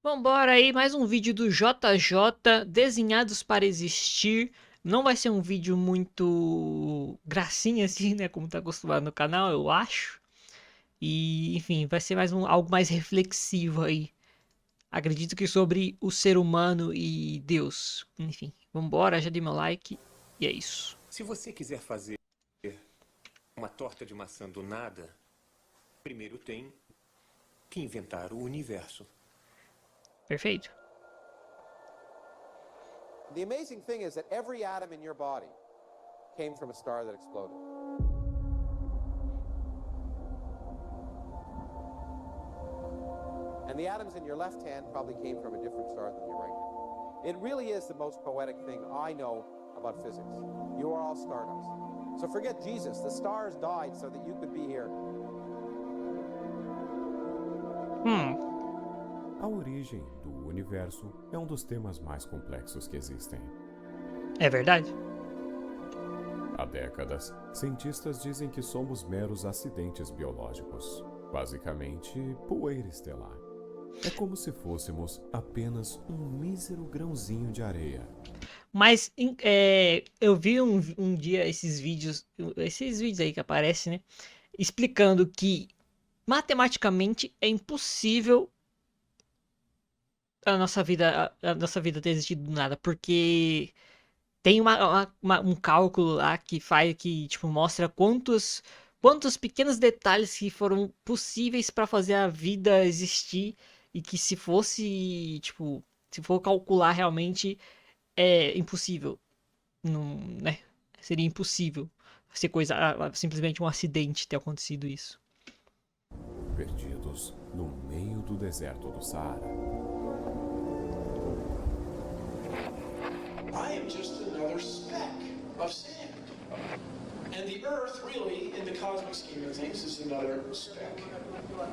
Vambora aí, mais um vídeo do JJ, Desenhados para Existir. Não vai ser um vídeo muito gracinha assim, né, como tá acostumado no canal, eu acho. E, enfim, vai ser algo mais reflexivo aí. Acredito que sobre o ser humano e Deus. Enfim, vambora, já dei meu like e é isso. Se você quiser fazer uma torta de maçã do nada, primeiro tem que inventar o universo. Perfeito? The amazing thing is that every atom in your body came from a star that exploded. And the atoms in your left hand probably came from a different star than your right hand. It really is the most poetic thing I know about physics. You are all stardust. So forget Jesus. The stars died so that you could be here. A origem do universo é um dos temas mais complexos que existem. É verdade? Há décadas, cientistas dizem que somos meros acidentes biológicos, basicamente poeira estelar. É como se fôssemos apenas um mísero grãozinho de areia. Mas eu vi um dia esses vídeos aí que aparecem, né? Explicando que matematicamente é impossível a nossa vida ter existido do nada, porque tem um cálculo lá que tipo mostra quantos pequenos detalhes que foram possíveis para fazer a vida existir e que se fosse tipo se for calcular realmente é impossível, não, né? Seria impossível ser simplesmente um acidente ter acontecido isso. Perdidos no meio do deserto do Saara. I am just another speck of sand. And the Earth, really, in the cosmic scheme of things, is another speck.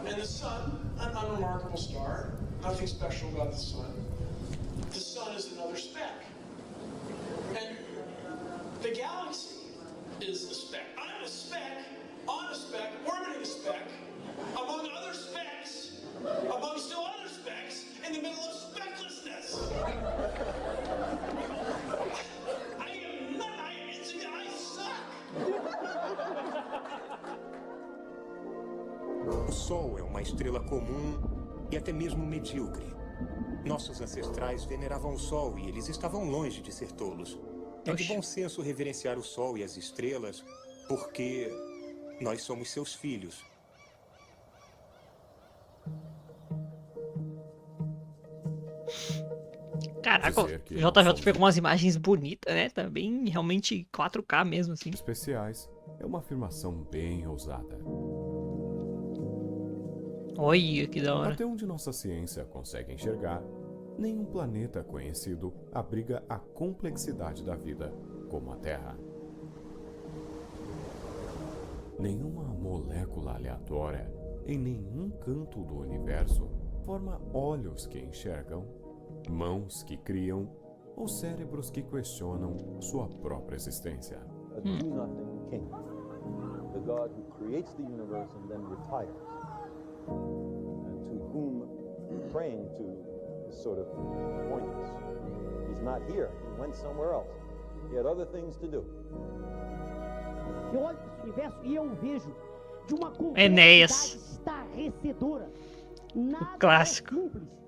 And the Sun, an unremarkable star, nothing special about the Sun. The Sun is another speck. And the galaxy is a speck. I'm a speck, on a speck, orbiting a speck, among other specks, among still other specks, in the middle of specklessness. O Sol é uma estrela comum e até mesmo medíocre. Nossos ancestrais veneravam o Sol e eles estavam longe de ser tolos. É de bom senso reverenciar o Sol e as estrelas, porque nós somos seus filhos. Caraca, o JJ pegou umas imagens bonitas, né? Também realmente 4K mesmo, assim. Especiais é uma afirmação bem ousada. Olha, que da hora. Até onde nossa ciência consegue enxergar, nenhum planeta conhecido abriga a complexidade da vida como a Terra. Nenhuma molécula aleatória em nenhum canto do universo forma olhos que enxergam, mãos que criam ou cérebros que questionam sua própria existência. A do-nothing king, the God who creates the universe and then retires, and to whom praying to is sort of pointless. He's not here, he went somewhere else. He had other things to do. Eu olho para esse universo e eu vejo de uma Enéas. complexidade estarrecedora. Nada Clássico. é simples.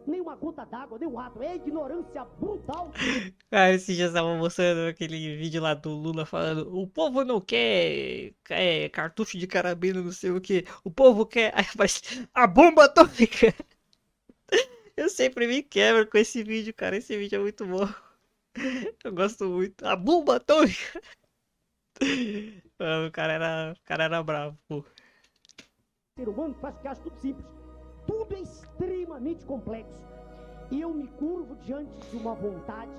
Nem uma gota d'água, nem um rato. É ignorância brutal. Cara, esses dias estavam mostrando aquele vídeo lá do Lula falando: o povo não quer cartucho de carabina, não sei o que. O povo quer a bomba atômica. Eu sempre me quebro com esse vídeo, cara. Esse vídeo é muito bom. Eu gosto muito. A bomba atômica. Mano, o cara era bravo, pô. O ser humano faz que acha tudo simples. Tudo é extremamente complexo. E eu me curvo diante de uma vontade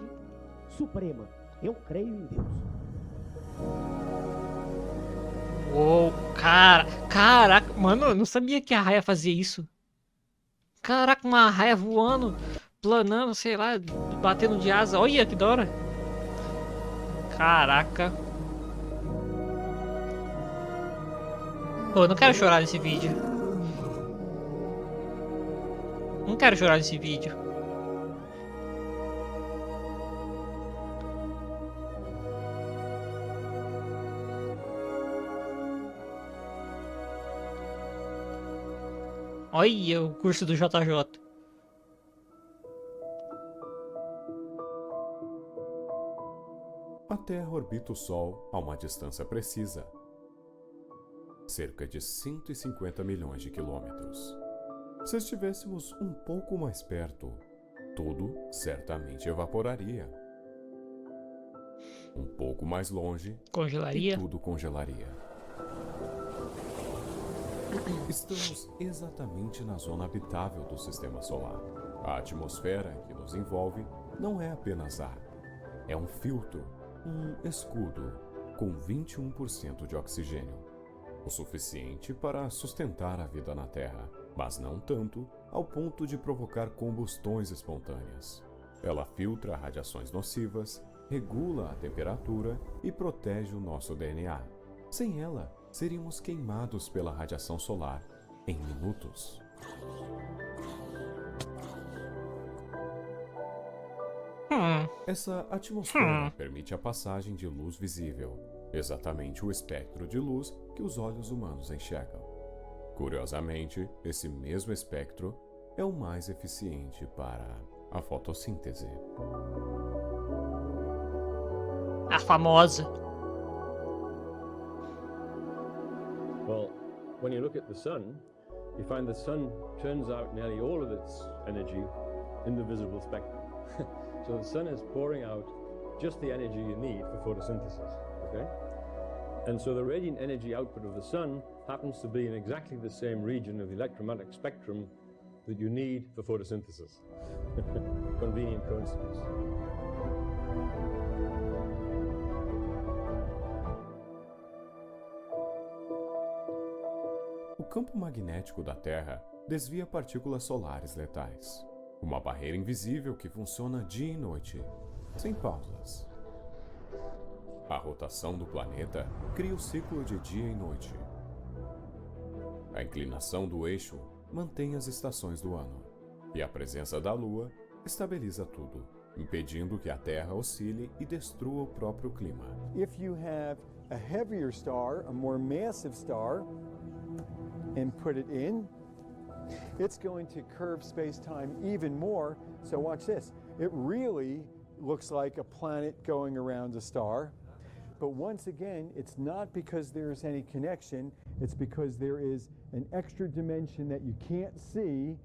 suprema. Eu creio em Deus. Uou, caraca, mano, eu não sabia que a raia fazia isso. Caraca, uma raia voando, planando, sei lá, batendo de asa. Olha que da hora. Caraca. Pô, eu não quero chorar nesse vídeo. Não quero chorar nesse vídeo. Olha o curso do JJ. A Terra orbita o Sol a uma distância precisa, cerca de 150 milhões de quilômetros. Se estivéssemos um pouco mais perto, tudo certamente evaporaria. Um pouco mais longe, Congelaria? e tudo congelaria. Estamos exatamente na zona habitável do Sistema Solar. A atmosfera que nos envolve não é apenas ar, é um filtro, um escudo com 21% de oxigênio, o suficiente para sustentar a vida na Terra, mas não tanto ao ponto de provocar combustões espontâneas. Ela filtra radiações nocivas, regula a temperatura e protege o nosso DNA. Sem ela, seríamos queimados pela radiação solar em minutos. Essa atmosfera permite a passagem de luz visível, exatamente o espectro de luz que os olhos humanos enxergam. Curiosamente, esse mesmo espectro é o mais eficiente para a fotossíntese. A famosa. Well, when you look at the sun, you find the sun turns out nearly all of its energy in the visible spectrum. So the sun is pouring out just the energy you need for photosynthesis, okay? And so the radiant energy output of the sun happens to be in exactly the same region of the electromagnetic spectrum that you need for photosynthesis. Convenient coincidence. O campo magnético da Terra desvia partículas solares letais. Uma barreira invisível que funciona dia e noite, sem pausas. A rotação do planeta cria o ciclo de dia e noite. A inclinação do eixo mantém as estações do ano. E a presença da Lua estabiliza tudo, impedindo que a Terra oscile e destrua o próprio clima. If you have a heavier star, a more massive star, and put it in, it's going to curve space-time even more. So watch this. It really looks like a planet going around a star. But once again, it's not because there's any connection. It's because there is an extra dimension that you can't see.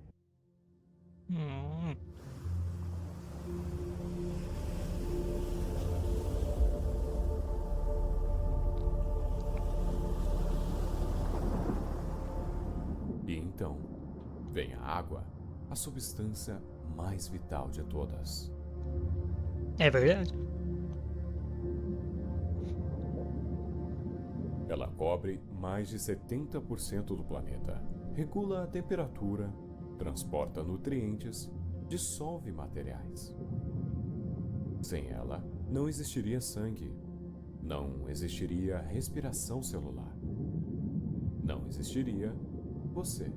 E então, vem a água, a substância mais vital de todas. É verdade. Ela cobre mais de 70% do planeta, regula a temperatura, transporta nutrientes, dissolve materiais. Sem ela, não existiria sangue, não existiria respiração celular, não existiria você.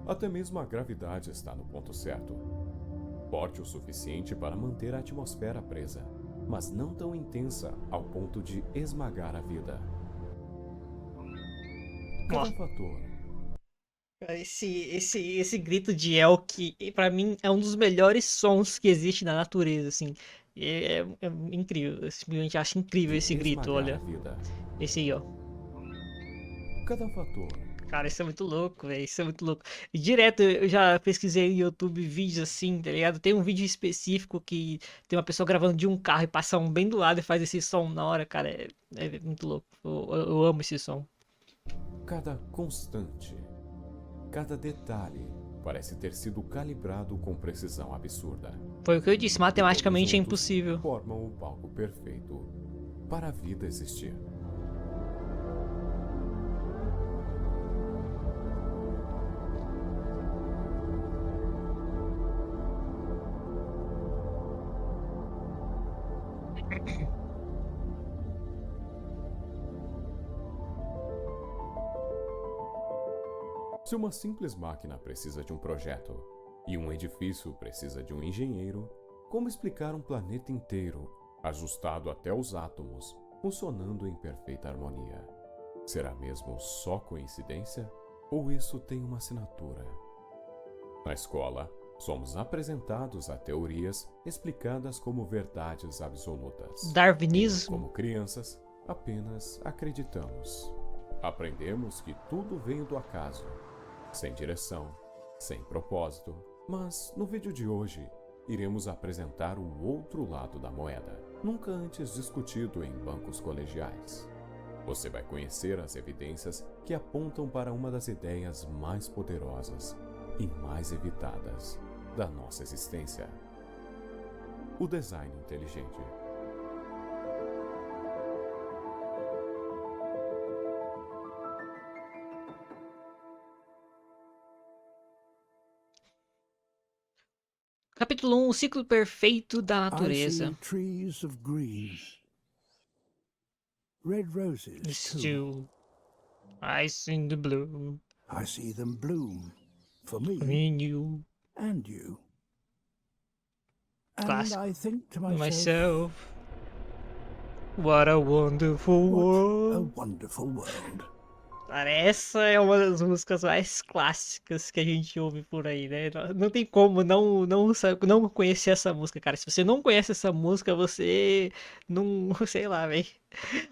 Até mesmo a gravidade está no ponto certo. Forte o suficiente para manter a atmosfera presa, mas não tão intensa ao ponto de esmagar a vida. Cada fator. Esse grito de Elk, pra mim, é um dos melhores sons que existe na natureza, assim. É incrível. Eu simplesmente acho incrível esse grito, olha. Esse aí, ó. Cada fator. Cara, isso é muito louco, velho. Isso é muito louco. E direto, eu já pesquisei no YouTube vídeos assim, tá ligado? Tem um vídeo específico que tem uma pessoa gravando de um carro e passa um bem do lado e faz esse som na hora, cara. É muito louco. Eu amo esse som. Cada constante, cada detalhe parece ter sido calibrado com precisão absurda. Foi o que eu disse, matematicamente é impossível. Formam o palco perfeito para a vida existir. Se uma simples máquina precisa de um projeto e um edifício precisa de um engenheiro, como explicar um planeta inteiro, ajustado até os átomos, funcionando em perfeita harmonia? Será mesmo só coincidência? Ou isso tem uma assinatura? Na escola, somos apresentados a teorias explicadas como verdades absolutas. Darwinismo. Como crianças, apenas acreditamos. Aprendemos que tudo veio do acaso, sem direção, sem propósito. Mas no vídeo de hoje, iremos apresentar o outro lado da moeda, nunca antes discutido em bancos colegiais. Você vai conhecer as evidências que apontam para uma das ideias mais poderosas e mais evitadas da nossa existência: o design inteligente. Capítulo 1, o ciclo perfeito da natureza. I see trees of green. Red roses too. I see the blue. I see them bloom for me Me and you. and you. And Classic. I think to Myself. What a wonderful what a world. wonderful world. Cara, essa é uma das músicas mais clássicas que a gente ouve por aí, né? Não tem como não conhecer essa música, cara. Se você não conhece essa música, você não, sei lá, velho.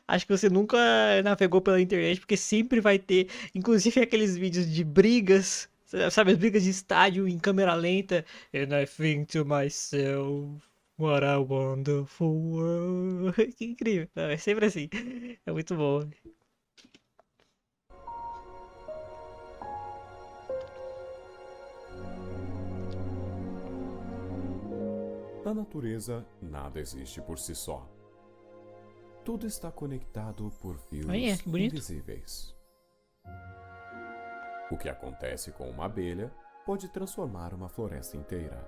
Acho que você nunca navegou pela internet, porque sempre vai ter, inclusive aqueles vídeos de brigas, sabe, as brigas de estádio em câmera lenta. And I think to myself, what a wonderful world. Que incrível. Não, é sempre assim. É muito bom. Na natureza, nada existe por si só. Tudo está conectado por fios Olha, que bonito. invisíveis. O que acontece com uma abelha pode transformar uma floresta inteira.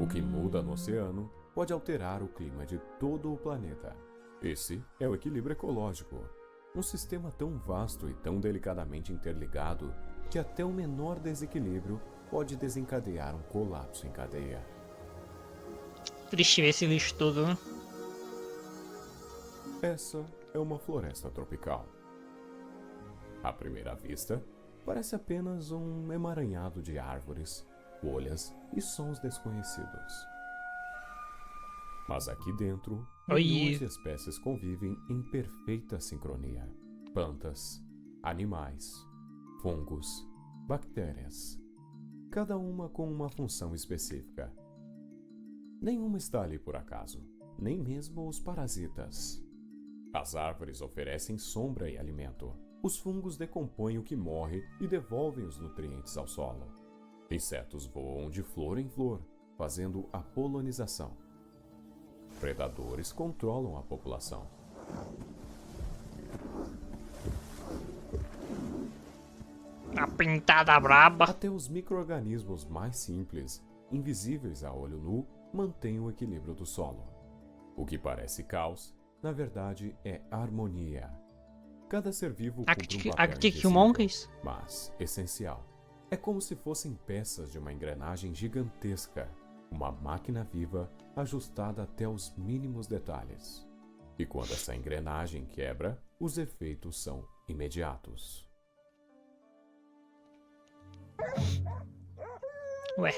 O que muda no oceano pode alterar o clima de todo o planeta. Esse é o equilíbrio ecológico, um sistema tão vasto e tão delicadamente interligado que até o menor desequilíbrio pode desencadear um colapso em cadeia. Triste ver esse lixo todo, né? Essa é uma floresta tropical. À primeira vista, parece apenas um emaranhado de árvores, folhas e sons desconhecidos. Mas aqui dentro, milhões de espécies convivem em perfeita sincronia. Plantas, animais, fungos, bactérias, cada uma com uma função específica. Nenhuma está ali por acaso, nem mesmo os parasitas. As árvores oferecem sombra e alimento. Os fungos decompõem o que morre e devolvem os nutrientes ao solo. Insetos voam de flor em flor, fazendo a polinização. Predadores controlam a população. A pintada braba. Até os micro-organismos mais simples, invisíveis a olho nu, mantêm o equilíbrio do solo. O que parece caos, na verdade, é harmonia. Cada ser vivo cumpre um papel invisível, mas essencial. É como se fossem peças de uma engrenagem gigantesca, uma máquina viva ajustada até os mínimos detalhes. E quando essa engrenagem quebra, os efeitos são imediatos. Ué.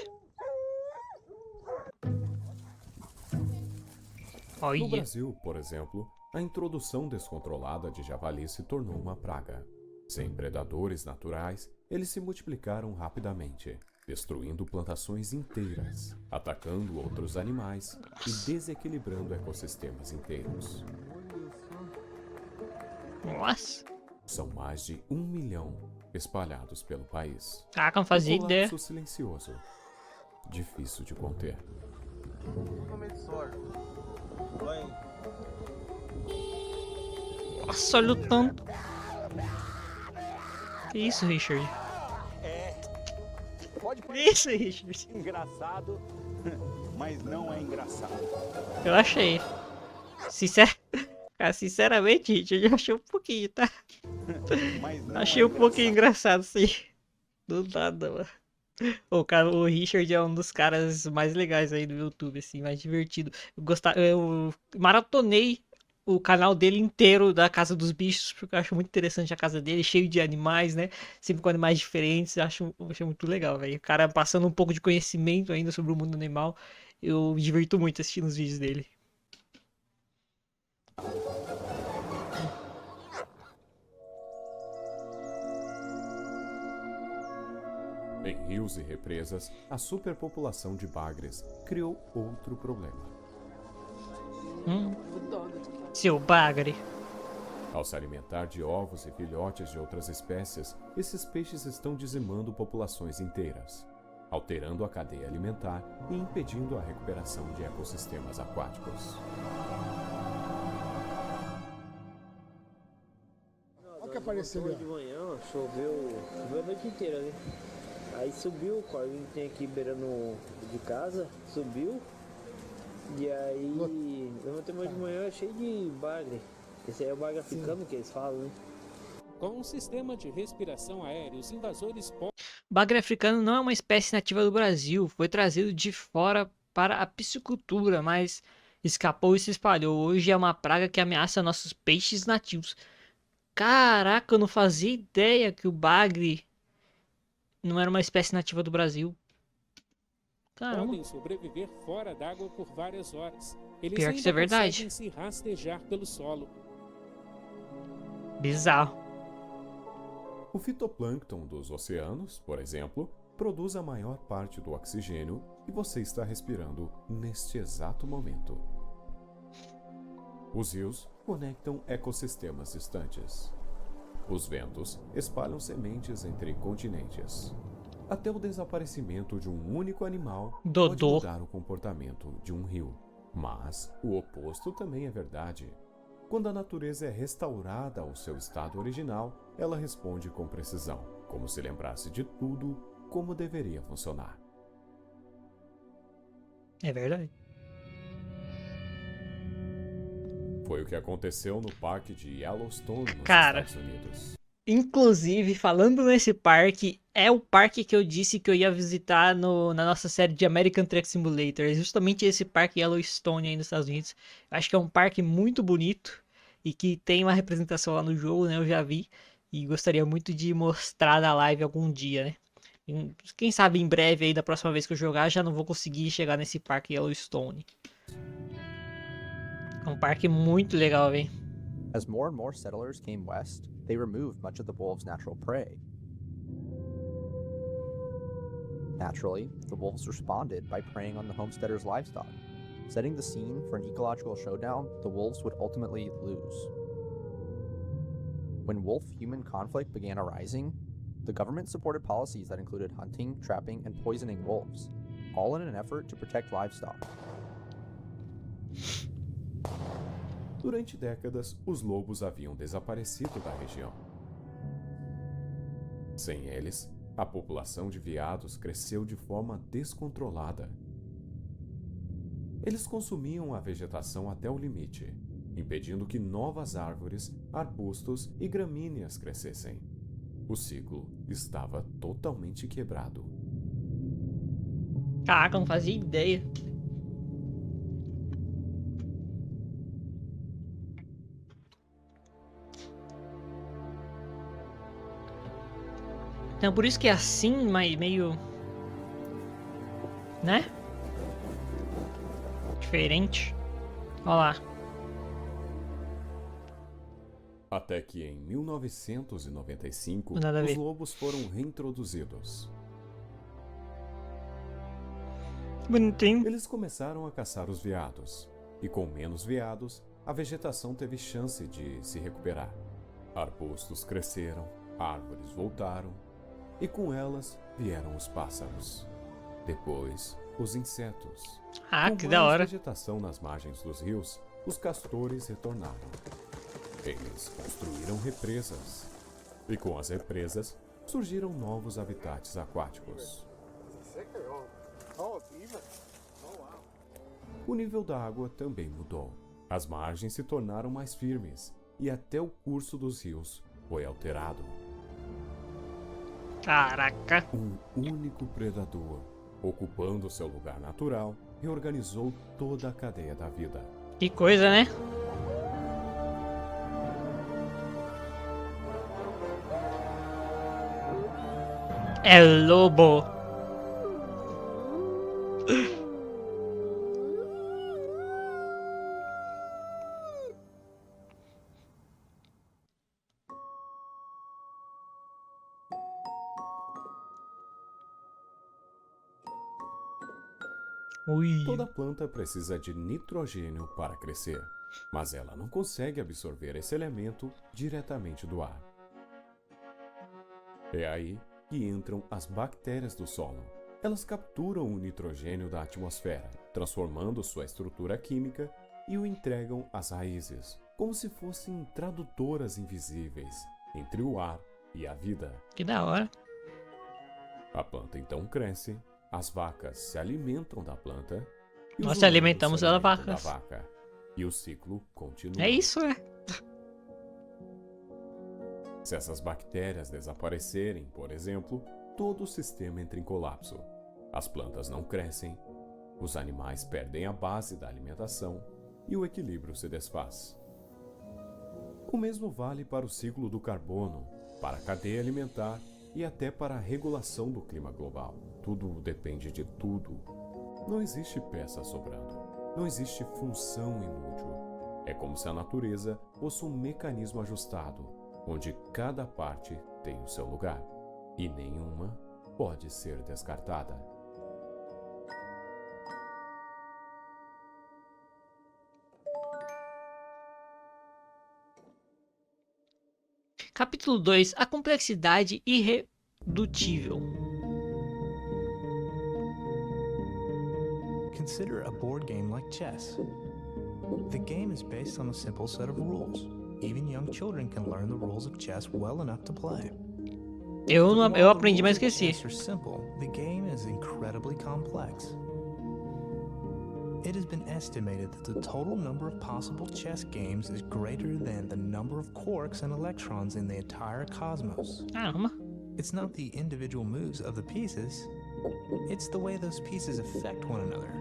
No Brasil, por exemplo, a introdução descontrolada de javalis se tornou uma praga. Sem predadores naturais, eles se multiplicaram rapidamente, destruindo plantações inteiras, atacando outros animais e desequilibrando ecossistemas inteiros. Nossa! São mais de 1 milhão espalhados pelo país. Caraca, não fazia ideia. Colapso silencioso, difícil de conter. Nossa, olha o tanto. Que isso, Richard? Pode Que isso, Richard? engraçado, mas não é engraçado. Eu achei. Cara, sinceramente, Richard, eu achei um pouquinho, tá? Mas não Achei é um pouquinho engraçado. engraçado, sim. Do nada, mano. O cara, o Richard é um dos caras mais legais aí do YouTube, assim, mais divertido. Eu maratonei o canal dele inteiro da Casa dos Bichos, porque eu acho muito interessante a casa dele, cheio de animais, né? Sempre com animais diferentes, eu acho muito legal, velho. O cara passando um pouco de conhecimento ainda sobre o mundo animal. Eu me divirto muito assistindo os vídeos dele. Em rios e represas, a superpopulação de bagres criou outro problema. Seu bagre. Ao se alimentar de ovos e filhotes de outras espécies, esses peixes estão dizimando populações inteiras, alterando a cadeia alimentar e impedindo a recuperação de ecossistemas aquáticos. Olha o que apareceu ali. De manhã, choveu a noite inteira, né? Aí subiu, o corvinho que tem aqui beirando de casa, subiu. E aí, levantei mais de manhã cheio de bagre. Esse aí é o bagre africano que eles falam, né? Com um sistema de respiração aérea, os invasores podem... Bagre africano não é uma espécie nativa do Brasil. Foi trazido de fora para a piscicultura, mas escapou e se espalhou. Hoje é uma praga que ameaça nossos peixes nativos. Caraca, eu não fazia ideia que o bagre não era uma espécie nativa do Brasil. Caramba. podem sobreviver fora d'água por várias horas. Eles Pior que isso é ainda verdade. conseguem se rastejar pelo solo. Bizarro. O fitoplâncton dos oceanos, por exemplo, produz a maior parte do oxigênio que você está respirando neste exato momento. Os rios conectam ecossistemas distantes. Os ventos espalham sementes entre continentes. Até o desaparecimento de um único animal pode mudar o comportamento de um rio. Mas o oposto também é verdade. Quando a natureza é restaurada ao seu estado original, ela responde com precisão, como se lembrasse de tudo como deveria funcionar. É verdade. Foi o que aconteceu no parque de Yellowstone, nos Estados Unidos. Inclusive, falando nesse parque, é o parque que eu disse que eu ia visitar na nossa série de American Truck Simulator. É justamente esse parque Yellowstone aí nos Estados Unidos. Eu acho que é um parque muito bonito e que tem uma representação lá no jogo, né? Eu já vi e gostaria muito de mostrar na live algum dia, né? Quem sabe em breve aí, da próxima vez que eu jogar, já não vou conseguir chegar nesse parque Yellowstone. É um parque muito legal, velho. As more and more settlers came west, they removed much of the wolves' natural prey. Naturally, the wolves responded by preying on the homesteaders' livestock. Setting the scene for an ecological showdown, the wolves would ultimately lose. When wolf-human conflict began arising, the government supported policies that included hunting, trapping, and poisoning wolves, all in an effort to protect livestock. Durante décadas, os lobos haviam desaparecido da região. Sem eles, a população de veados cresceu de forma descontrolada. Eles consumiam a vegetação até o limite, impedindo que novas árvores, arbustos e gramíneas crescessem. O ciclo estava totalmente quebrado. Caraca, eu não fazia ideia. Então por isso que é assim, mas meio... né? Diferente. Olha lá. Até que em 1995, os lobos foram reintroduzidos. Bonitinho. Eles começaram a caçar os veados. E com menos veados, a vegetação teve chance de se recuperar. Arbustos cresceram, árvores voltaram. E com elas vieram os pássaros. Depois, os insetos. Ah, com que da hora. mais vegetação nas margens dos rios, os castores retornaram. Eles construíram represas. E com as represas, surgiram novos habitats aquáticos. O nível da água também mudou. As margens se tornaram mais firmes e até o curso dos rios foi alterado. Caraca. Um único predador, ocupando seu lugar natural, reorganizou toda a cadeia da vida. Que coisa, né? É lobo. Ui. Toda planta precisa de nitrogênio para crescer, mas ela não consegue absorver esse elemento diretamente do ar. É aí que entram as bactérias do solo. Elas capturam o nitrogênio da atmosfera, transformando sua estrutura química e o entregam às raízes, como se fossem tradutoras invisíveis entre o ar e a vida. Que da hora. A planta então cresce, as vacas se alimentam da planta e Nós os se humanos alimentamos se das alimentam vacas. da vaca. E o ciclo continua. É isso, né? Se essas bactérias desaparecerem, por exemplo, todo o sistema entra em colapso. As plantas não crescem, os animais perdem a base da alimentação e o equilíbrio se desfaz. O mesmo vale para o ciclo do carbono, para a cadeia alimentar e até para a regulação do clima global. Tudo depende de tudo. Não existe peça sobrando. Não existe função inútil. É como se a natureza fosse um mecanismo ajustado, onde cada parte tem o seu lugar e nenhuma pode ser descartada. Capítulo 2. A complexidade irredutível. Consider a board game like chess. The game is based on a simple set of rules. Even young children can learn the rules of chess well enough to play. Eu aprendi, mas esqueci. Chess are simple. The game is incredibly complex. It has been estimated that the total number of possible chess games is greater than the number of quarks and electrons in the entire cosmos. Caramba. It's not the individual moves of the pieces, it's the way those pieces affect one another.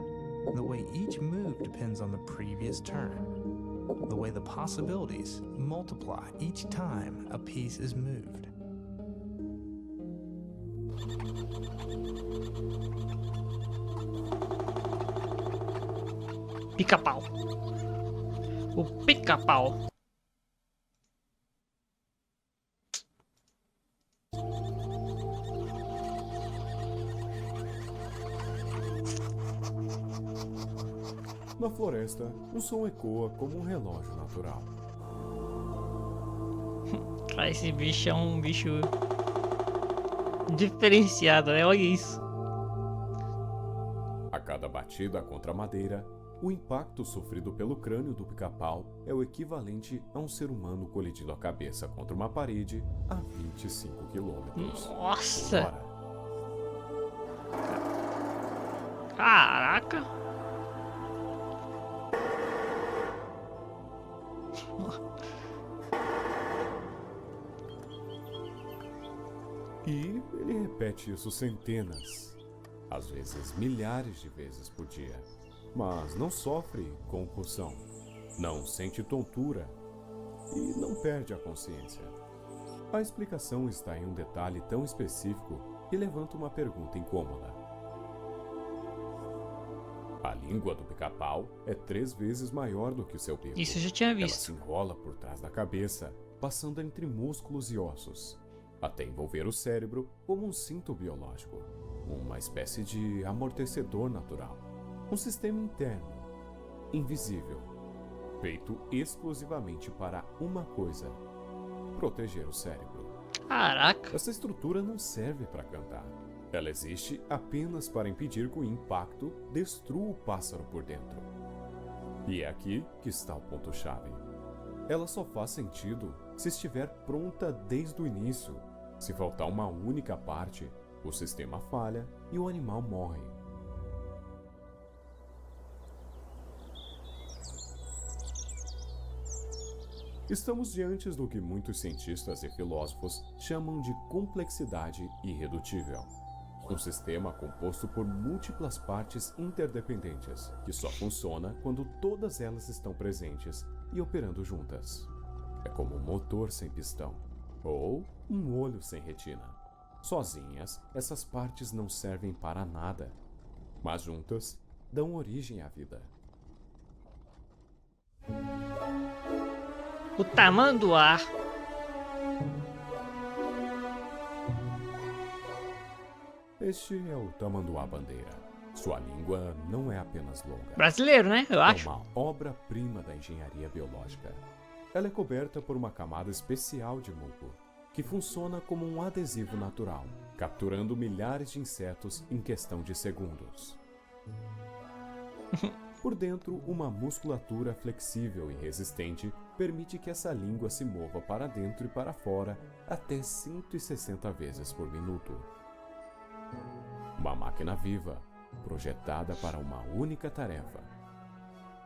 The way each move depends on the previous turn. The way the possibilities multiply each time a piece is moved. Pica-pau. O pica-pau. Na floresta, um som ecoa como um relógio natural. Cara, esse bicho é um bicho diferenciado, né? Olha isso. A cada batida contra a madeira, o impacto sofrido pelo crânio do pica-pau é o equivalente a um ser humano colidindo a cabeça contra uma parede a 25 km. Nossa! Caraca! E ele repete isso centenas, às vezes milhares de vezes por dia. Mas não sofre concussão, não sente tontura e não perde a consciência. A explicação está em um detalhe tão específico que levanta uma pergunta incômoda. A língua do pica-pau é 3 vezes maior do que o seu bico. Isso eu já tinha visto. Ela se enrola por trás da cabeça, passando entre músculos e ossos, até envolver o cérebro como um cinto biológico, uma espécie de amortecedor natural. Um sistema interno, invisível, feito exclusivamente para uma coisa: proteger o cérebro. Caraca! Essa estrutura não serve para cantar. Ela existe apenas para impedir que o impacto destrua o pássaro por dentro. E é aqui que está o ponto-chave. Ela só faz sentido se estiver pronta desde o início. Se faltar uma única parte, o sistema falha e o animal morre. Estamos diante do que muitos cientistas e filósofos chamam de complexidade irredutível. Um sistema composto por múltiplas partes interdependentes, que só funciona quando todas elas estão presentes e operando juntas. É como um motor sem pistão, ou um olho sem retina. Sozinhas, essas partes não servem para nada, mas juntas dão origem à vida. O tamanduá. Este é o tamanduá-bandeira. Sua língua não é apenas longa. Brasileiro, né? Eu acho. É uma obra-prima da engenharia biológica. Ela é coberta por uma camada especial de muco, que funciona como um adesivo natural, capturando milhares de insetos em questão de segundos. Por dentro, uma musculatura flexível e resistente permite que essa língua se mova para dentro e para fora até 160 vezes por minuto. Uma máquina viva, projetada para uma única tarefa: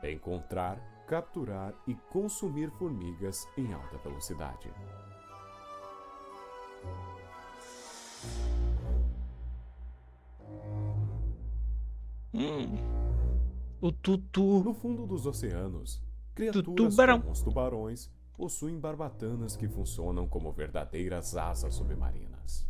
encontrar, capturar e consumir formigas em alta velocidade. O tutu. No fundo dos oceanos, criaturas como os tubarões possuem barbatanas que funcionam como verdadeiras asas submarinas.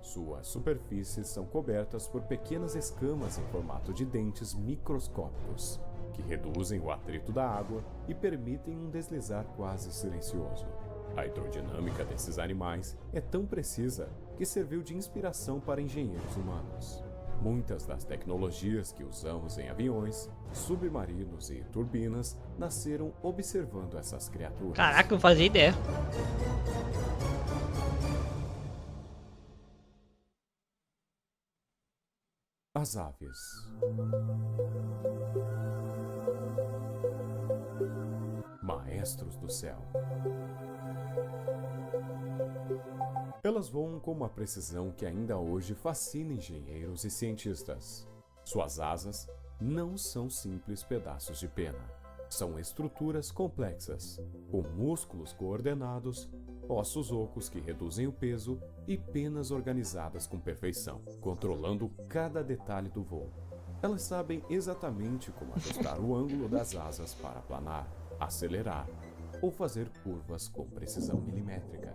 Suas superfícies são cobertas por pequenas escamas em formato de dentes microscópicos, que reduzem o atrito da água e permitem um deslizar quase silencioso. A hidrodinâmica desses animais é tão precisa que serviu de inspiração para engenheiros humanos. Muitas das tecnologias que usamos em aviões, submarinos e turbinas nasceram observando essas criaturas. Caraca, eu não fazia ideia. As aves. Maestros do céu. Elas voam com uma precisão que ainda hoje fascina engenheiros e cientistas. Suas asas não são simples pedaços de pena. São estruturas complexas, com músculos coordenados, ossos ocos que reduzem o peso e penas organizadas com perfeição, controlando cada detalhe do voo. Elas sabem exatamente como ajustar o ângulo das asas para planar, acelerar ou fazer curvas com precisão milimétrica.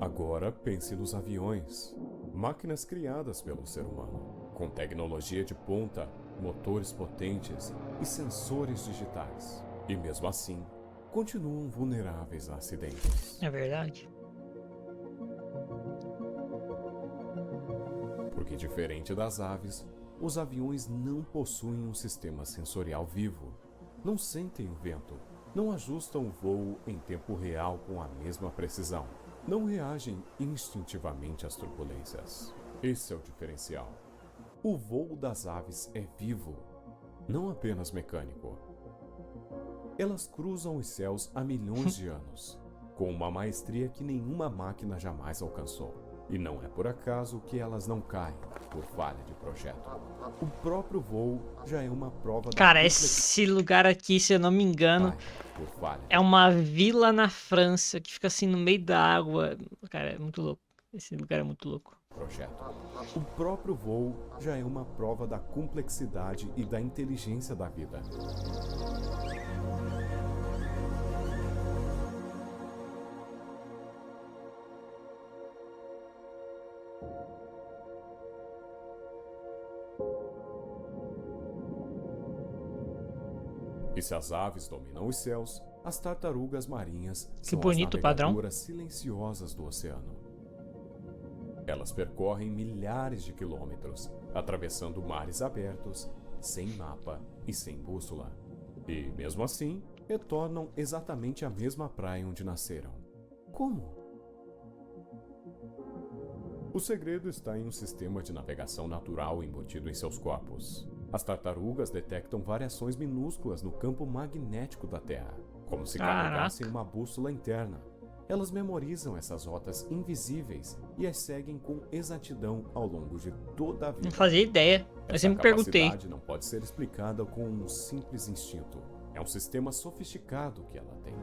Agora pense nos aviões, máquinas criadas pelo ser humano, com tecnologia de ponta, motores potentes e sensores digitais. E mesmo assim, continuam vulneráveis a acidentes. É verdade. Porque, diferente das aves, os aviões não possuem um sistema sensorial vivo. Não sentem o vento, não ajustam o voo em tempo real com a mesma precisão. Não reagem instintivamente às turbulências. Esse é o diferencial. O voo das aves é vivo, não apenas mecânico. Elas cruzam os céus há milhões de anos, com uma maestria que nenhuma máquina jamais alcançou. E não é por acaso que elas não caem por falha de projeto. O próprio voo já é uma prova da... Cara, esse lugar aqui, se eu não me engano, é uma vila na França que fica assim no meio da água. Cara, é muito louco. Esse lugar é muito louco. Projeto. O próprio voo já é uma prova da complexidade e da inteligência da vida. E se as aves dominam os céus, as tartarugas marinhas são as navegadoras silenciosas do oceano. Elas percorrem milhares de quilômetros, atravessando mares abertos, sem mapa e sem bússola. E, mesmo assim, retornam exatamente à mesma praia onde nasceram. Como? O segredo está em um sistema de navegação natural embutido em seus corpos. As tartarugas detectam variações minúsculas no campo magnético da Terra, como se carregassem uma bússola interna. Elas memorizam essas rotas invisíveis e as seguem com exatidão ao longo de toda a vida. Não fazia ideia. Eu sempre me perguntei. Essa capacidade não pode ser explicada com um simples instinto. É um sistema sofisticado que ela tem.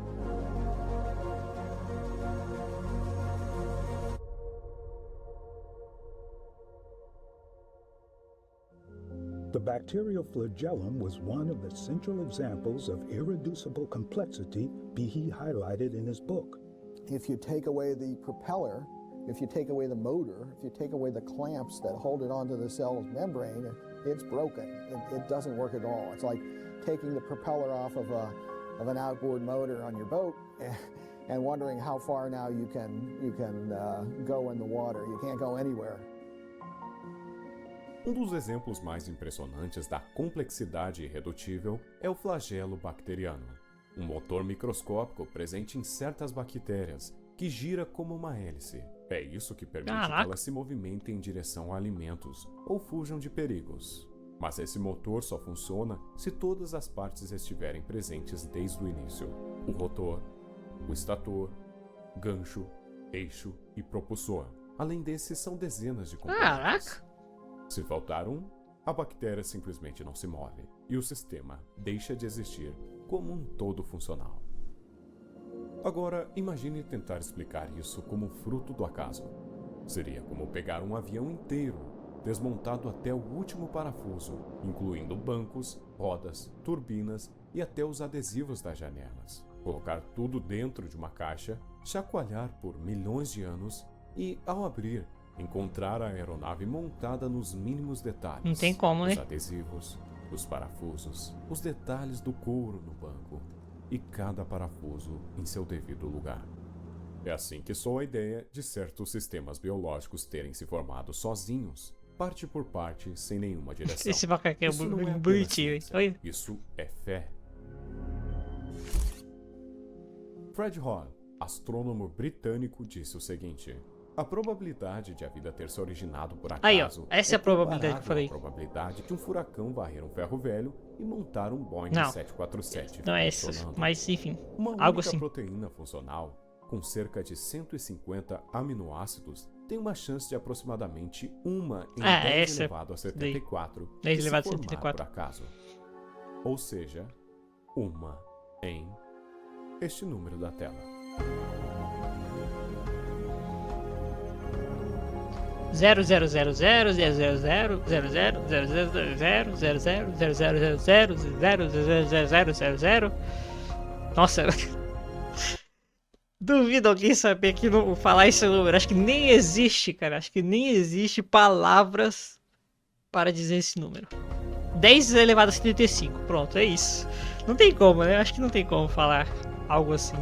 The bacterial flagellum was one of the central examples of irreducible complexity Behe highlighted in his book. If you take away the propeller, if you take away the motor, if you take away the clamps that hold it onto the cell's membrane, it's broken. It doesn't work at all. It's like taking the propeller off of an outboard motor on your boat and wondering how far now you can go in the water. You can't go anywhere. Um dos exemplos mais impressionantes da complexidade irredutível é o flagelo bacteriano, um motor microscópico presente em certas bactérias que gira como uma hélice. É isso que permite que elas se movimentem em direção a alimentos ou fujam de perigos. Mas esse motor só funciona se todas as partes estiverem presentes desde o início: o rotor, o estator, gancho, eixo e propulsor. Além desses, são dezenas de componentes. Se faltar um, a bactéria simplesmente não se move e o sistema deixa de existir como um todo funcional. Agora, imagine tentar explicar isso como fruto do acaso. Seria como pegar um avião inteiro, desmontado até o último parafuso, incluindo bancos, rodas, turbinas e até os adesivos das janelas. Colocar tudo dentro de uma caixa, chacoalhar por milhões de anos e, ao abrir, encontrar a aeronave montada nos mínimos detalhes. Não tem como, né? Os adesivos, os parafusos, os detalhes do couro no banco e cada parafuso em seu devido lugar. É assim que soa a ideia de certos sistemas biológicos terem se formado sozinhos, parte por parte, sem nenhuma direção. Esse macaco é bonitinho, hein? Isso é fé. Fred Hoyle, astrônomo britânico, disse o seguinte: a probabilidade de a vida ter se originado por acaso aí, ó, essa é a probabilidade que eu falei. A probabilidade de um furacão varrer um ferro velho e montar um Boeing 747. Não é essa, mas enfim, uma algo única assim. proteína funcional, com cerca de 150 aminoácidos, tem uma chance de aproximadamente 1 em 10 elevado a 74 10 de se elevado a formar 74. por acaso. Ou seja, 1 em este número da tela. 00000000000000000000000000000000000000000000000000000000000000000000000000000000000000000000000000000000000000000000000000000000000000000000000000000000000000000000000000000000000000000000000000000000000000000000000000000000000000000000000000000000000000000000000000000000000000000000000000000000000000000000000000000000000000000000000000000000000000000000000000000000000000000000000000000000000000000000000000000000000000000000000000000000000000000000000000000000000000000000000000000000000000000000000000000000000000000000000000000000000000000000000000000000000000000000000000000000000000000000000000000000000000000000000000000000000000000000000falar esse número. Acho que nem existe, cara. Acho que nem existe palavras para dizer esse número. 10 elevado a 75. Pronto, é isso. Não tem como, né? Acho que não tem como falar algo assim.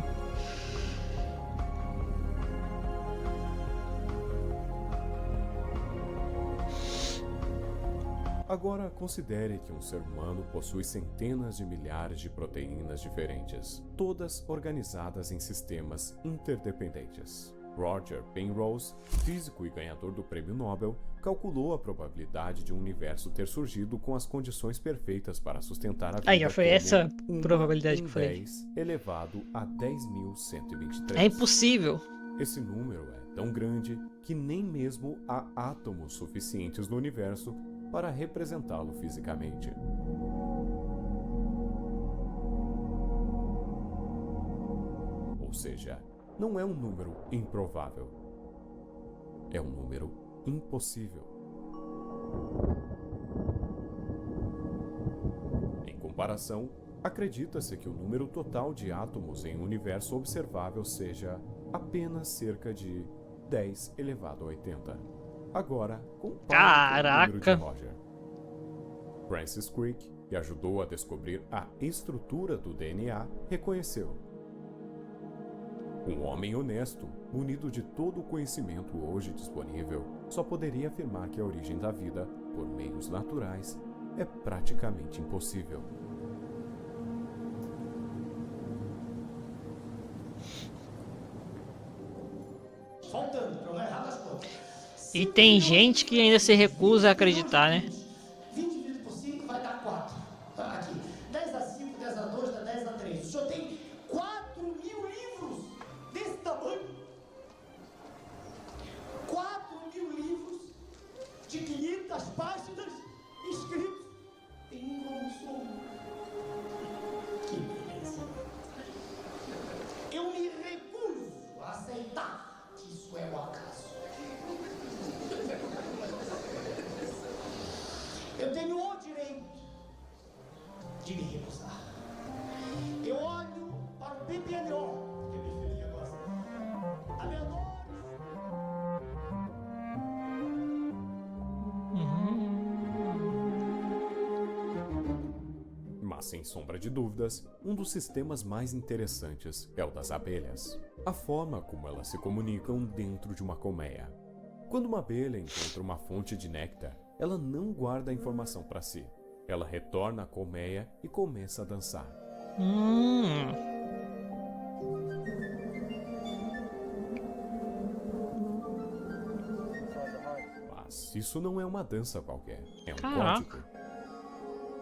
Agora, considere que um ser humano possui centenas de milhares de proteínas diferentes, todas organizadas em sistemas interdependentes. Roger Penrose, físico e ganhador do Prêmio Nobel, calculou a probabilidade de um universo ter surgido com as condições perfeitas para sustentar a vida. Aí, foi essa probabilidade que eu falei. 10 elevado a 10.123. É impossível. Esse número é tão grande que nem mesmo há átomos suficientes no universo para representá-lo fisicamente. Ou seja, não é um número improvável. É um número impossível. Em comparação, acredita-se que o número total de átomos em um universo observável seja apenas cerca de 10 elevado a 80. Agora, compare com o número de Roger. Francis Crick, que ajudou a descobrir a estrutura do DNA, reconheceu: um homem honesto, munido de todo o conhecimento hoje disponível, só poderia afirmar que a origem da vida, por meios naturais, é praticamente impossível. E tem gente que ainda se recusa a acreditar, né? 20 vezes por 5 vai dar 4. Aqui. 10 a 5, 10 a 2, dá 10 a 3. O senhor tem 4.000 livros desse tamanho sem sombra de dúvidas, um dos sistemas mais interessantes é o das abelhas. A forma como elas se comunicam dentro de uma colmeia. Quando uma abelha encontra uma fonte de néctar, ela não guarda a informação para si. Ela retorna à colmeia e começa a dançar. Mas isso não é uma dança qualquer, é um código.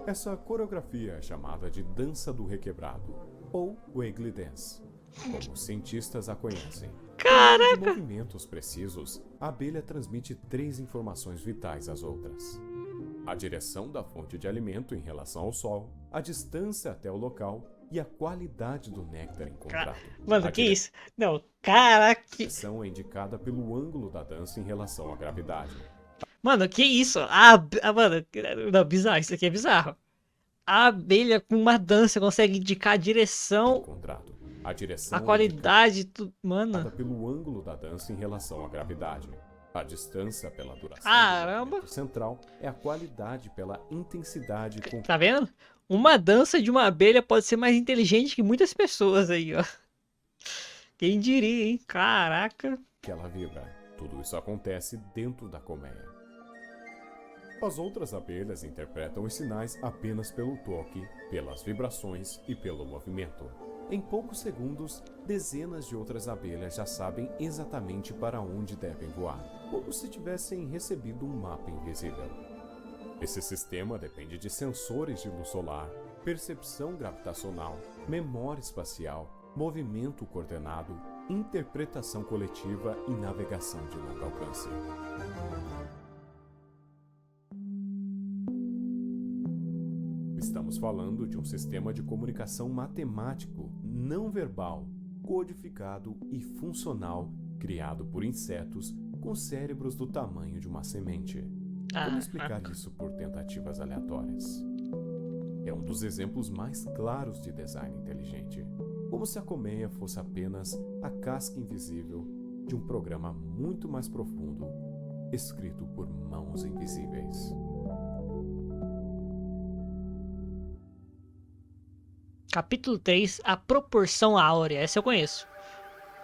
Essa coreografia é chamada de dança do requebrado, ou Wiggly Dance, como os cientistas a conhecem. Caraca! Com movimentos precisos, a abelha transmite 3 informações vitais às outras: a direção da fonte de alimento em relação ao sol, a distância até o local e a qualidade do néctar encontrado. Mano, que isso? Não, caraca! A direção é indicada pelo ângulo da dança em relação à gravidade. Mano, que isso? Mano, não, bizarro, isso aqui é bizarro. A abelha com uma dança consegue indicar a direção, a direção a qualidade, tudo, mano. Pelo ângulo da dança em relação à gravidade. A distância pela duração Caramba! do movimento central é a qualidade pela intensidade com... Tá vendo? Uma dança de uma abelha pode ser mais inteligente que muitas pessoas aí, ó. Quem diria, hein? Caraca! Que ela vibra. Tudo isso acontece dentro da colmeia. As outras abelhas interpretam os sinais apenas pelo toque, pelas vibrações e pelo movimento. Em poucos segundos, dezenas de outras abelhas já sabem exatamente para onde devem voar, como se tivessem recebido um mapa invisível. Esse sistema depende de sensores de luz solar, percepção gravitacional, memória espacial, movimento coordenado, interpretação coletiva e navegação de longo alcance. Estamos falando de um sistema de comunicação matemático, não verbal, codificado e funcional, criado por insetos com cérebros do tamanho de uma semente. Como explicar isso por tentativas aleatórias? É um dos exemplos mais claros de design inteligente, como se a colmeia fosse apenas a casca invisível de um programa muito mais profundo, escrito por mãos invisíveis. Capítulo 3, a proporção áurea. Essa eu conheço.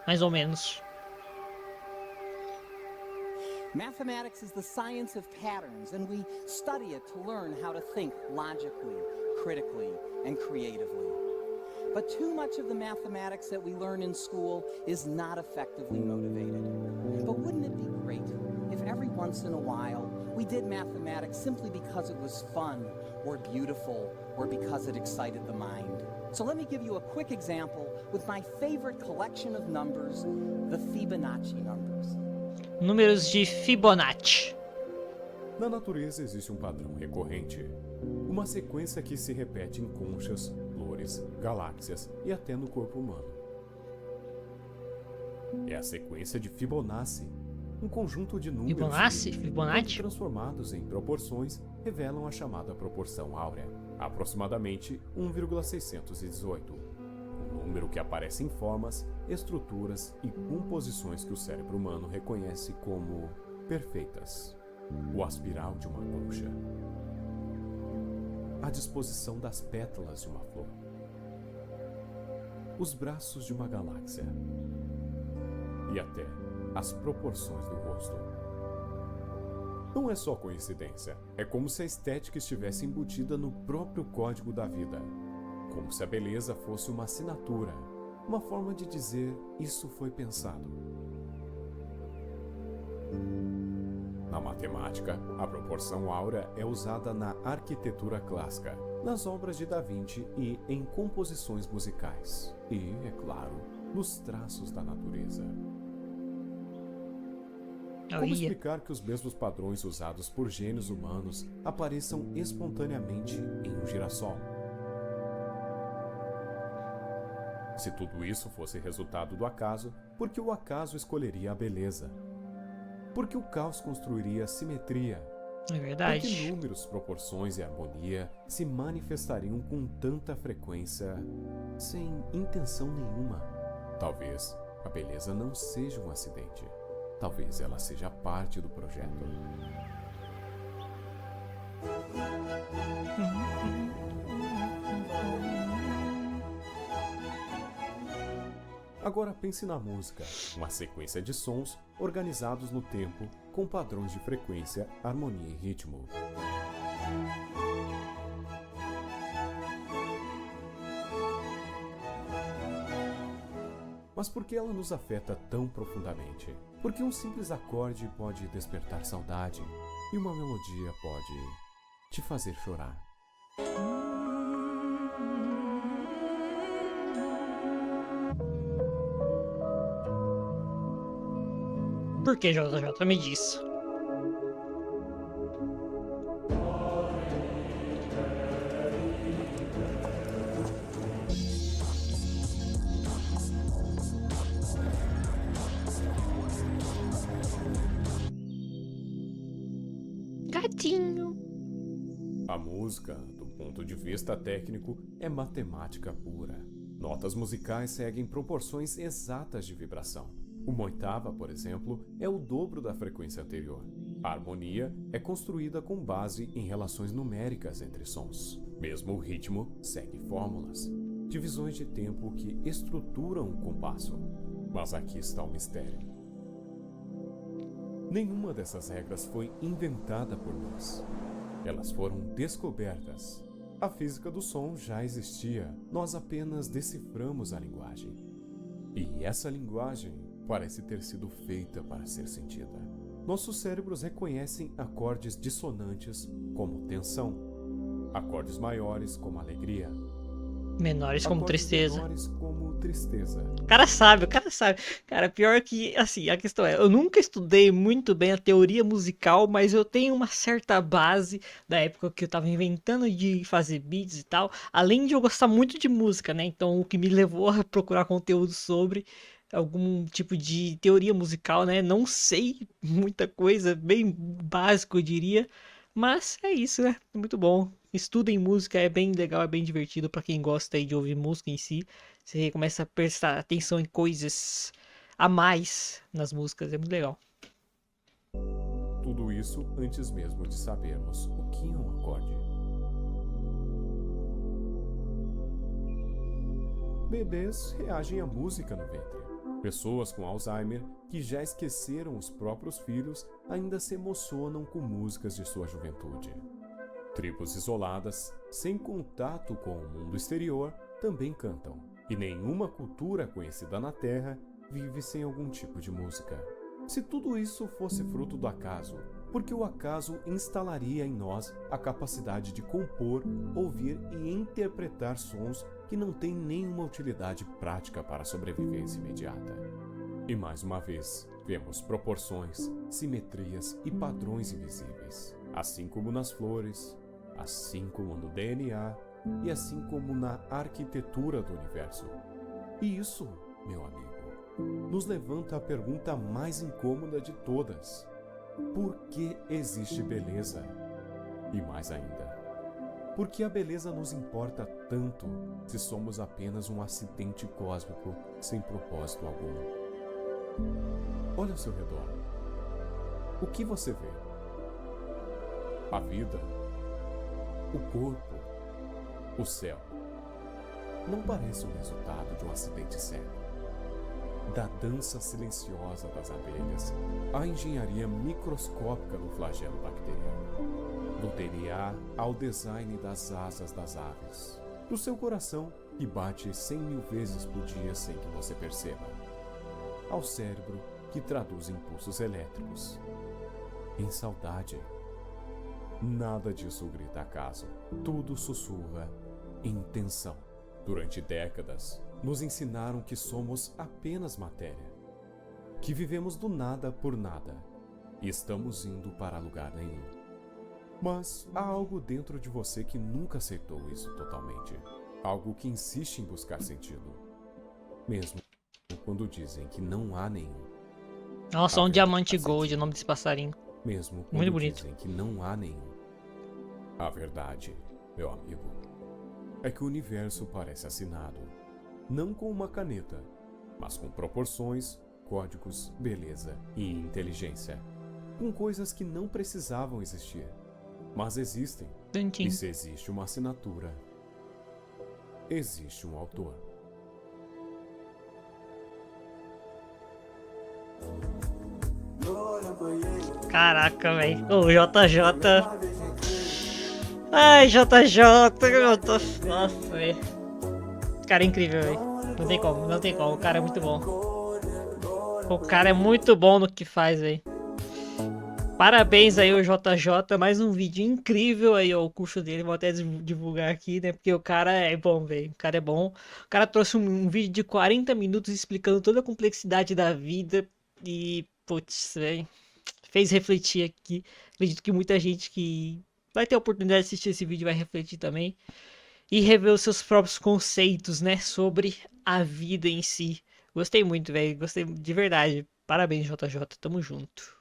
Mais ou menos. Mathematics is the science of patterns, and we study it to learn how to think logically, critically, and creatively. But too much of the mathematics that we learn in school is not effectively motivated. But wouldn't it be great if every once in a while we did mathematics simply because it was fun, or beautiful, or because it excited the mind? So let me give you a quick example with my favorite collection of numbers, the Fibonacci numbers. Números de Fibonacci. Na natureza existe um padrão recorrente, uma sequência que se repete em conchas, flores, galáxias e até no corpo humano. É a sequência de Fibonacci, um conjunto de números que, quando transformados em proporções, revelam a chamada proporção áurea, aproximadamente 1,618. Um número que aparece em formas, estruturas e composições que o cérebro humano reconhece como perfeitas. O aspiral de uma concha, a disposição das pétalas de uma flor, os braços de uma galáxia e até as proporções do rosto. Não é só coincidência, é como se a estética estivesse embutida no próprio código da vida. Como se a beleza fosse uma assinatura, uma forma de dizer isso foi pensado. Na matemática, a proporção áurea é usada na arquitetura clássica, nas obras de Da Vinci e em composições musicais. E, é claro, nos traços da natureza. Como explicar que os mesmos padrões usados por gênios humanos apareçam espontaneamente em um girassol? Se tudo isso fosse resultado do acaso, por que o acaso escolheria a beleza? Por que o caos construiria simetria? É verdade. Por que números, proporções e harmonia se manifestariam com tanta frequência sem intenção nenhuma? Talvez a beleza não seja um acidente. Talvez ela seja parte do projeto. Agora pense na música, uma sequência de sons organizados no tempo com padrões de frequência, harmonia e ritmo. Mas por que ela nos afeta tão profundamente? Porque um simples acorde pode despertar saudade e uma melodia pode te fazer chorar. Por que, JJ? Me diz. Gatinho. A música, do ponto de vista técnico, é matemática pura. Notas musicais seguem proporções exatas de vibração. Uma oitava, por exemplo, é o dobro da frequência anterior. A harmonia é construída com base em relações numéricas entre sons. Mesmo o ritmo segue fórmulas, divisões de tempo que estruturam o compasso. Mas aqui está o mistério. Nenhuma dessas regras foi inventada por nós. Elas foram descobertas. A física do som já existia, nós apenas deciframos a linguagem. E essa linguagem parece ter sido feita para ser sentida. Nossos cérebros reconhecem acordes dissonantes como tensão, acordes maiores como alegria, Menores como acordes tristeza. menores como tristeza. O cara sabe, o cara sabe. Cara, pior que, assim, a questão é, eu nunca estudei muito bem a teoria musical, mas eu tenho uma certa base da época que eu tava inventando de fazer beats e tal, além de eu gostar muito de música, né? Então, o que me levou a procurar conteúdo sobre algum tipo de teoria musical, né? Não sei muita coisa, bem básico, eu diria, mas é isso, né? É muito bom. Estudem música, é bem legal, é bem divertido pra quem gosta aí de ouvir música em si. Você começa a prestar atenção em coisas a mais nas músicas, é muito legal. Tudo isso antes mesmo de sabermos o que é um acorde. Bebês reagem à música no ventre. Pessoas com Alzheimer, que já esqueceram os próprios filhos, ainda se emocionam com músicas de sua juventude. Tribos isoladas, sem contato com o mundo exterior, também cantam. E nenhuma cultura conhecida na Terra vive sem algum tipo de música. Se tudo isso fosse fruto do acaso, por que o acaso instalaria em nós a capacidade de compor, ouvir e interpretar sons que não têm nenhuma utilidade prática para a sobrevivência imediata? E mais uma vez, vemos proporções, simetrias e padrões invisíveis, assim como nas flores, assim como no DNA e assim como na arquitetura do universo. E isso, meu amigo, nos levanta a pergunta mais incômoda de todas: por que existe beleza? E mais ainda, por que a beleza nos importa tanto se somos apenas um acidente cósmico sem propósito algum? Olha ao seu redor. O que você vê? A vida? O corpo? O céu? Não parece o resultado de um acidente sério. Da dança silenciosa das abelhas, à engenharia microscópica do flagelo bacteriano, do DNA ao design das asas das aves, do seu coração que bate 100.000 vezes por dia sem que você perceba, ao cérebro que traduz impulsos elétricos em saudade. Nada disso grita acaso, tudo sussurra intenção. Durante décadas, nos ensinaram que somos apenas matéria, que vivemos do nada por nada e estamos indo para lugar nenhum. Mas há algo dentro de você que nunca aceitou isso totalmente, algo que insiste em buscar sentido, mesmo quando dizem que não há nenhum. Nossa, um diamante gold, o nome desse passarinho. Mesmo quando Muito bonito. dizem que não há nenhum. A verdade, meu amigo, é que o universo parece assinado, não com uma caneta, mas com proporções, códigos, beleza e inteligência, com coisas que não precisavam existir, mas existem. E se existe uma assinatura, existe um autor. Caraca, velho. O JJ. Ai, JJ. Nossa, velho. Cara é incrível, velho. Não tem como, não tem como. O cara é muito bom. O cara é muito bom no que faz, velho. Parabéns aí ao JJ, mais um vídeo incrível aí, ó, o curso dele, vou até divulgar aqui, né, porque o cara é bom, velho, o cara é bom. O cara trouxe um vídeo de 40 minutos explicando toda a complexidade da vida e, putz, velho, fez refletir aqui. Acredito que muita gente que vai ter a oportunidade de assistir esse vídeo vai refletir também e rever os seus próprios conceitos, né, sobre a vida em si. Gostei muito, velho, gostei de verdade. Parabéns, JJ, tamo junto.